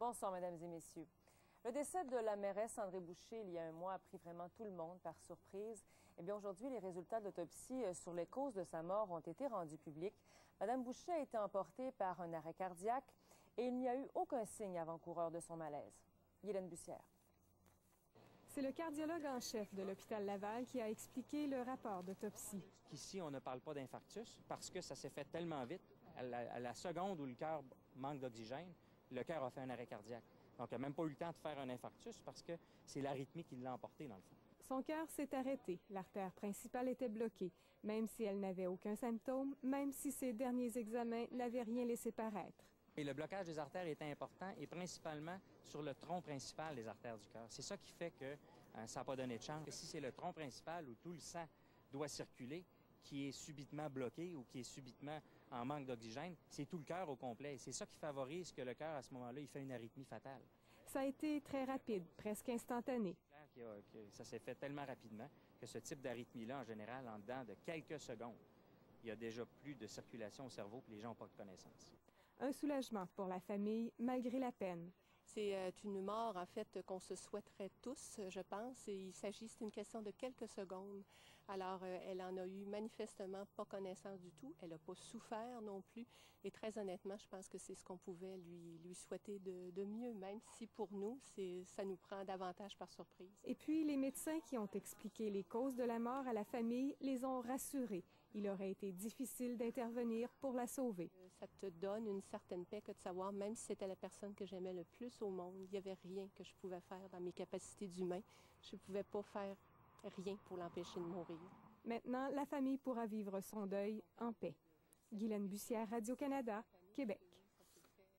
Bonsoir, mesdames et messieurs. Le décès de la mairesse André Boucher, il y a un mois, a pris vraiment tout le monde par surprise. Eh bien, aujourd'hui, les résultats de l'autopsie sur les causes de sa mort ont été rendus publics. Madame Boucher a été emportée par un arrêt cardiaque et il n'y a eu aucun signe avant-coureur de son malaise. Guylaine Bussière. C'est le cardiologue en chef de l'hôpital Laval qui a expliqué le rapport d'autopsie. Ici, on ne parle pas d'infarctus parce que ça s'est fait tellement vite. À la seconde où le cœur manque d'oxygène, le cœur a fait un arrêt cardiaque. Donc, il n'a même pas eu le temps de faire un infarctus parce que c'est l'arythmie qui l'a emporté, dans le fond. Son cœur s'est arrêté. L'artère principale était bloquée, même si elle n'avait aucun symptôme, même si ses derniers examens n'avaient rien laissé paraître. Et le blocage des artères était important et principalement sur le tronc principal des artères du cœur. C'est ça qui fait que ça n'a pas donné de chance. Si c'est le tronc principal où tout le sang doit circuler, qui est subitement bloqué ou qui est subitement en manque d'oxygène, c'est tout le cœur au complet. C'est ça qui favorise que le cœur, à ce moment-là, il fait une arythmie fatale. Ça a été très rapide, presque instantané. C'est clair que ça s'est fait tellement rapidement que ce type d'arythmie-là, en général, en dedans de quelques secondes, il y a déjà plus de circulation au cerveau et les gens n'ont pas de connaissance. Un soulagement pour la famille, malgré la peine. C'est une mort, en fait, qu'on se souhaiterait tous, je pense. Et c'est une question de quelques secondes. Alors, elle en a eu manifestement pas connaissance du tout. Elle n'a pas souffert non plus. Et très honnêtement, je pense que c'est ce qu'on pouvait lui souhaiter de mieux, même si pour nous, ça nous prend davantage par surprise. Et puis, les médecins qui ont expliqué les causes de la mort à la famille les ont rassurés. Il aurait été difficile d'intervenir pour la sauver. Ça te donne une certaine paix que de savoir, même si c'était la personne que j'aimais le plus au monde, il n'y avait rien que je pouvais faire dans mes capacités d'humain. Je ne pouvais pas faire rien pour l'empêcher de mourir. Maintenant, la famille pourra vivre son deuil en paix. Guylaine Bussière, Radio-Canada, Québec.